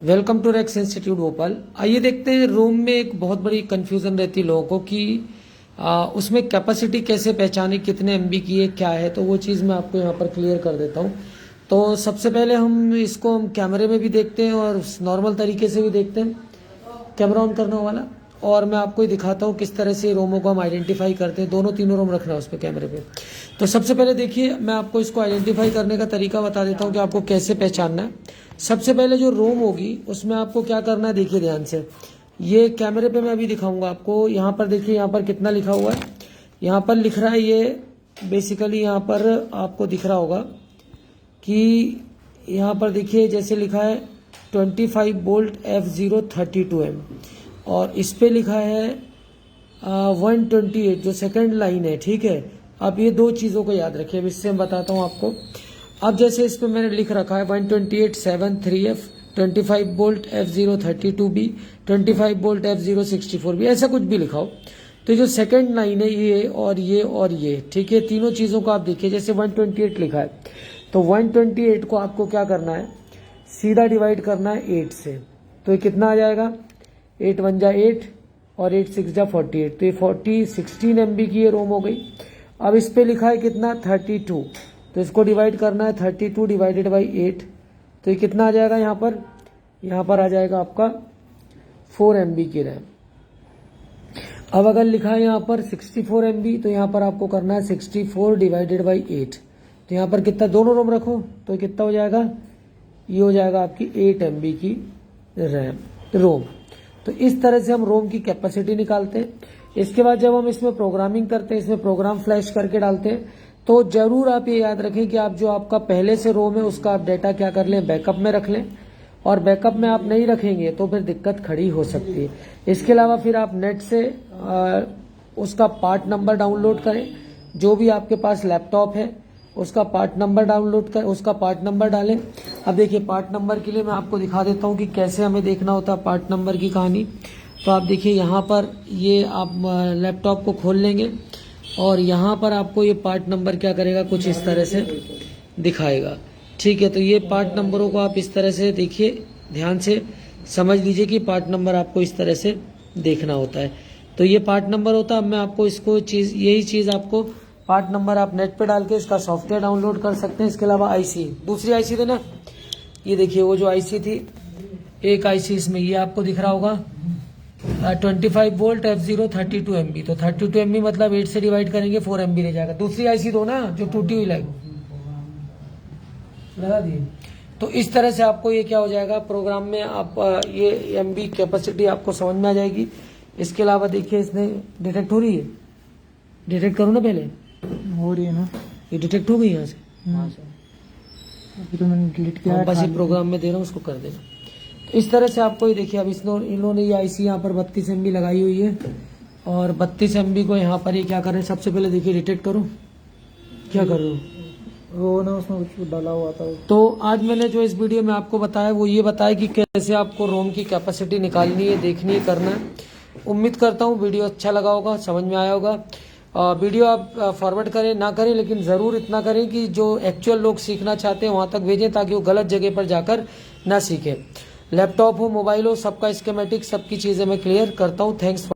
Welcome to Rax institute Bhopal. आइए देखते हैं, रोम में एक बहुत बड़ी कंफ्यूजन रहती है लोगों को कि उसमें कैपेसिटी कैसे पहचाने, कितने एमबी की है, क्या है। तो वो चीज़ मैं आपको यहाँ पर क्लियर कर देता हूँ। तो सबसे पहले हम कैमरे में भी देखते हैं और नॉर्मल तरीके से भी देखते हैं, कैमरा ऑन करना वाला। और मैं आपको ही दिखाता हूँ किस तरह से रोमों को हम आइडेंटिफाई करते हैं। दोनों तीनों रोम रखना है उस पर, कैमरे पे। तो सबसे पहले देखिए, मैं आपको इसको आइडेंटिफाई करने का तरीका बता देता हूँ कि आपको कैसे पहचानना है। सबसे पहले जो रोम होगी उसमें आपको क्या करना है, देखिए ध्यान से। ये कैमरे पे मैं अभी दिखाऊंगा आपको। यहाँ पर देखिए, यहाँ पर कितना लिखा हुआ है। यहाँ पर लिख रहा है, ये बेसिकली यहाँ पर आपको दिख रहा होगा कि यहाँ पर देखिए जैसे लिखा है 25 वोल्ट F032M, और इस पे लिखा है 128, जो सेकंड लाइन है। ठीक है, अब ये दो चीज़ों को याद रखिए। अब इससे मैं बताता हूँ आपको। अब जैसे इस पे मैंने लिख रखा है 128/7/3F, 25 volt F032B, 25 volt F064B, ऐसा कुछ भी लिखा हो। तो जो सेकंड लाइन है, ये और ये और ये, ठीक है, तीनों चीज़ों को आप देखिए। जैसे 128 लिखा है, तो 128 को आपको क्या करना है, सीधा डिवाइड करना है 8 से। तो ये कितना आ जाएगा, 8 1 जा 8 और 8 6 जा 48। तो ये 16 MB की ये रोम हो गई। अब इस पे लिखा है कितना, 32, तो इसको डिवाइड करना है 32 डिवाइडेड बाई 8। तो ये कितना आ जाएगा, यहाँ पर आ जाएगा आपका 4 MB की रैम। अब अगर लिखा है यहाँ पर 64 MB, तो यहाँ पर आपको करना है 64 डिवाइडेड बाई 8। तो यहाँ पर कितना, दोनों रोम रखो तो कितना हो जाएगा, ये हो जाएगा आपकी 8 MB की रोम। तो इस तरह से हम रोम की कैपेसिटी निकालते हैं। इसके बाद जब हम इसमें प्रोग्रामिंग करते हैं, इसमें प्रोग्राम फ्लैश करके डालते हैं, तो जरूर आप ये याद रखें कि आप जो आपका पहले से रोम है उसका आप डाटा क्या कर लें, बैकअप में रख लें। और बैकअप में आप नहीं रखेंगे तो फिर दिक्कत खड़ी हो सकती है। इसके अलावा फिर आप नेट से उसका पार्ट नंबर डाउनलोड करें। जो भी आपके पास लैपटॉप है उसका पार्ट नंबर डाउनलोड कर, उसका पार्ट नंबर डालें। अब देखिए, पार्ट नंबर के लिए मैं आपको दिखा देता हूँ कि कैसे हमें देखना होता है पार्ट नंबर की कहानी। तो आप देखिए, यहाँ पर ये आप लैपटॉप को खोल लेंगे और यहाँ पर आपको ये पार्ट नंबर क्या करेगा, कुछ इस तरह से दिखाएगा। ठीक है, तो ये पार्ट नंबरों को आप इस तरह से देखिए, ध्यान से समझ लीजिए कि पार्ट नंबर आपको इस तरह से देखना होता है। तो ये पार्ट नंबर होता है। अब मैं आपको इसको यही चीज़ आपको पार्ट नंबर आप नेट पे डाल के इसका सॉफ्टवेयर डाउनलोड कर सकते हैं। इसके अलावा आईसी, दूसरी आईसी देना, ये देखिए वो जो आईसी थी, एक आईसी इसमें ये आपको दिख रहा होगा 25 वोल्ट F032MB। तो 32 MB मतलब 8 से डिवाइड करेंगे 4 MB ले जाएगा। दूसरी आईसी दो ना, जो टूटी हुई लगा दिए। तो इस तरह से आपको ये क्या हो जाएगा, प्रोग्राम में आप ये MB कैपेसिटी आपको समझ में आ जाएगी। इसके अलावा देखिए, इसने डिटेक्ट हो रही है, डिटेक्ट करो ना, पहले हो रही है ना, ये डिटेक्ट हो गई यहाँ से। अभी तो मैंने डिलीट किया, बस ये प्रोग्राम में दे रहा हूँ, उसको कर देना। तो इस तरह से आपको ये देखिए, अब इन्होंने ये आईसी यहाँ पर 32 MB लगाई हुई है, और 32 MB को यहाँ पर ये क्या कर रहे हैं, सबसे पहले देखिए डिटेक्ट करो, क्या कर रहे हो, वो ना उसमें कुछ डाला हुआ था। तो आज मैंने जो इस वीडियो में आपको बताया वो ये बताया कि कैसे आपको रोम की कैपेसिटी निकालनी है, देखनी है, करना है। उम्मीद करता हूँ वीडियो अच्छा लगा होगा, समझ में आया होगा। वीडियो आप फॉरवर्ड करें ना करें, लेकिन ज़रूर इतना करें कि जो एक्चुअल लोग सीखना चाहते हैं वहाँ तक भेजें, ताकि वो गलत जगह पर जाकर ना सीखें। लैपटॉप हो, मोबाइल हो, सबका स्कीमेटिक, सबकी चीज़ें मैं क्लियर करता हूँ। थैंक्स।